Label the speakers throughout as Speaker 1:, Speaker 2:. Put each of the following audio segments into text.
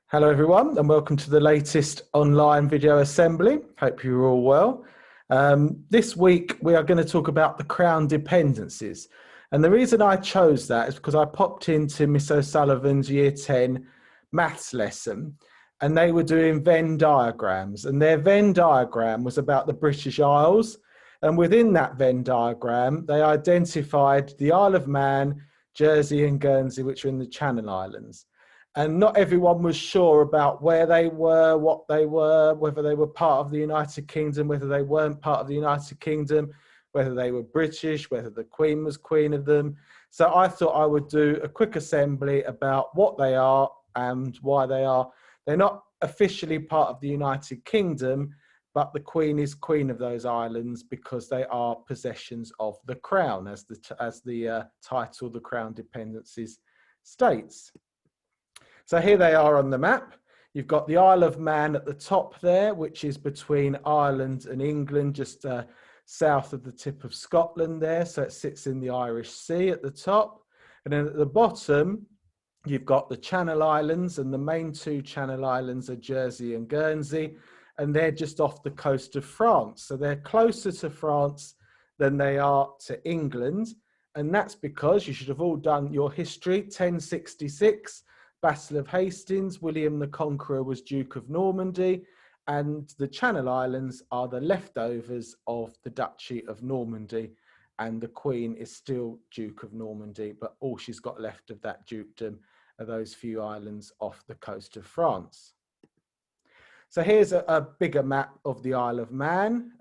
Speaker 1: Hello everyone and welcome to the latest online video assembly. Hope you're all well. This week we are going to talk about the Crown dependencies, and the reason I chose that is because I popped into Miss O'Sullivan's Year 10 maths lesson and they were doing Venn diagrams, and their Venn diagram was about the British Isles, and within that Venn diagram they identified the Isle of Man, Jersey and Guernsey, which are in the Channel Islands. And not everyone was sure about where they were, what they were, whether they were part of the United Kingdom, whether they weren't part of the United Kingdom, whether they were British, whether the Queen was Queen of them. So I thought I would do a quick assembly about what they are and why they are. They're not officially part of the United Kingdom, but the Queen is Queen of those islands because they are possessions of the Crown, as the title, The Crown Dependencies, states. So here they are on the map. You've got the Isle of Man at the top there, which is between Ireland and England, just south of the tip of Scotland there. So it sits in the Irish Sea at the top. And then at the bottom, you've got the Channel Islands, and the main two Channel Islands are Jersey and Guernsey, and they're just off the coast of France. So they're closer to France than they are to England. And that's because you should have all done your history. 1066. Battle of Hastings, William the Conqueror was Duke of Normandy, and the Channel Islands are the leftovers of the Duchy of Normandy, and the Queen is still Duke of Normandy, but all she's got left of that dukedom are those few islands off the coast of France. So here's a bigger map of the Isle of Man.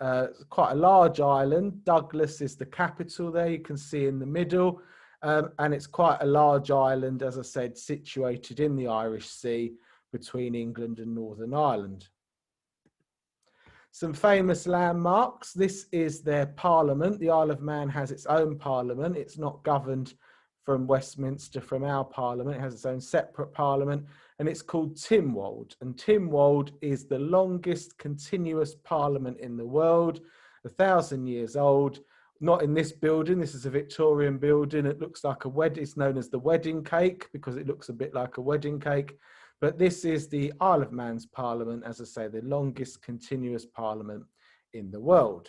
Speaker 1: Quite a large island. Douglas is the capital there, you can see in the middle. And it's quite a large island, as I said, situated in the Irish Sea between England and Northern Ireland. Some famous landmarks. This is their parliament. The Isle of Man has its own parliament. It's not governed from Westminster, from our parliament. It has its own separate parliament, and it's called Tynwald. And Tynwald is the longest continuous parliament in the world, 1,000 years old. Not in this building. This is a Victorian building. It looks like a wedding. It's known as the wedding cake because it looks a bit like a wedding cake. But this is the Isle of Man's parliament, as I say, the longest continuous parliament in the world.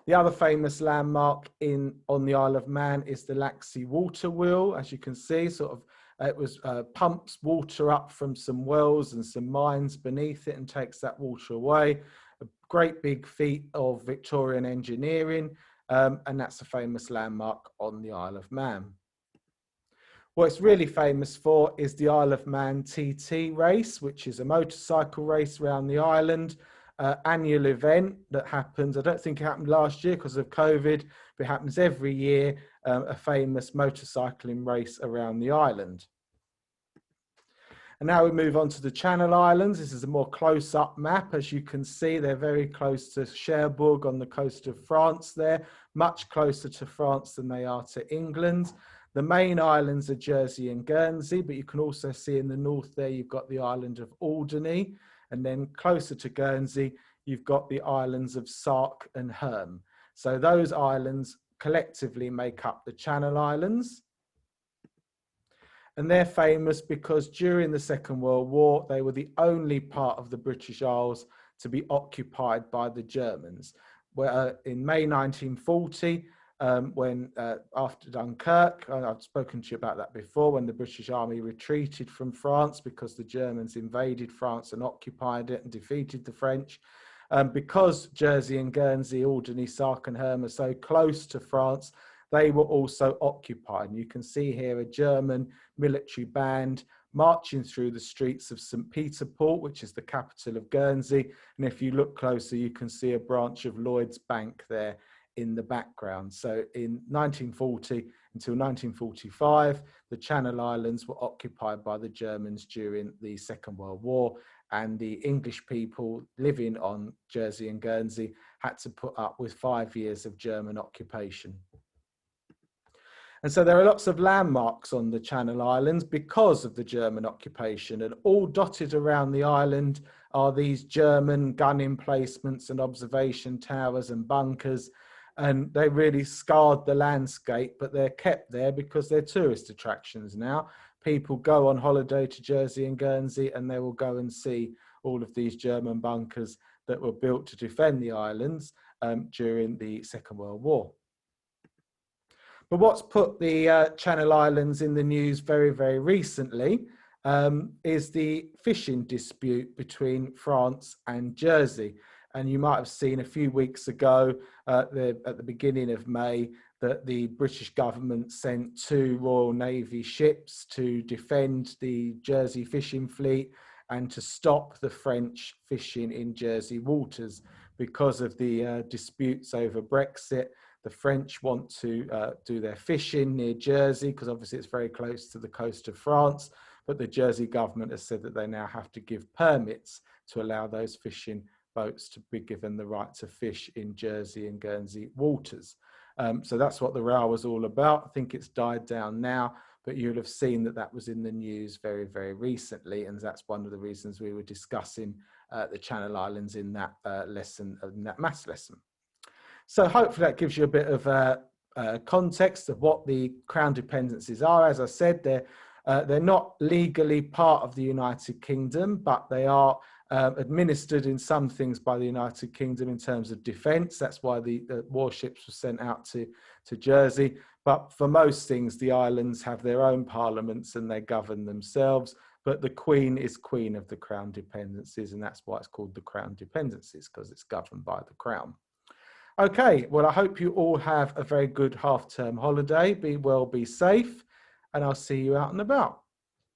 Speaker 1: The other famous landmark on the Isle of Man is the Laxey water wheel. As you can see, it pumps water up from some wells and some mines beneath it and takes that water away. A great big feat of Victorian engineering, and that's a famous landmark on the Isle of Man. What it's really famous for is the Isle of Man TT race, which is a motorcycle race around the island, annual event that happens. I don't think it happened last year because of COVID, but it happens every year, a famous motorcycling race around the island. And now we move on to the Channel Islands. This is a more close-up map. As you can see, they're very close to Cherbourg on the coast of France there, much closer to France than they are to England. The main islands are Jersey and Guernsey, but you can also see in the north there, you've got the island of Alderney. And then closer to Guernsey, you've got the islands of Sark and Herm. So those islands collectively make up the Channel Islands. And they're famous because during the Second World War, they were the only part of the British Isles to be occupied by the Germans. Where in May 1940, after Dunkirk, I've spoken to you about that before, when the British Army retreated from France because the Germans invaded France and occupied it and defeated the French. Because Jersey and Guernsey, Alderney, Sark and Herm are so close to France, they were also occupied. And you can see here a German military band marching through the streets of St. Peter Port, which is the capital of Guernsey. And if you look closer, you can see a branch of Lloyd's Bank there in the background. So in 1940 until 1945, the Channel Islands were occupied by the Germans during the Second World War, and the English people living on Jersey and Guernsey had to put up with 5 years of German occupation. And so there are lots of landmarks on the Channel Islands because of the German occupation, and all dotted around the island are these German gun emplacements and observation towers and bunkers, and they really scarred the landscape, but they're kept there because they're tourist attractions now. people go on holiday to Jersey and Guernsey, and they will go and see all of these German bunkers that were built to defend the islands during the Second World War. But what's put the Channel Islands in the news very, very recently is the fishing dispute between France and Jersey. And you might have seen a few weeks ago, at the beginning of May, that the British government sent 2 Royal Navy ships to defend the Jersey fishing fleet and to stop the French fishing in Jersey waters because of the disputes over Brexit. The French want to do their fishing near Jersey because obviously it's very close to the coast of France, but the Jersey government has said that they now have to give permits to allow those fishing boats to be given the right to fish in Jersey and Guernsey waters. So that's what the row was all about. I think it's died down now, but you'll have seen that that was in the news very, very recently, and that's one of the reasons we were discussing the Channel Islands in that lesson, in that maths lesson. So hopefully that gives you a bit of context of what the Crown dependencies are. As I said, they're not legally part of the United Kingdom, but they are administered in some things by the United Kingdom in terms of defence. That's why the warships were sent out to Jersey. But for most things, the islands have their own parliaments and they govern themselves. But the Queen is Queen of the Crown dependencies, and that's why it's called the Crown dependencies, because it's governed by the Crown. Okay, well, I hope you all have a very good half-term holiday. Be well, be safe, and I'll see you out and about.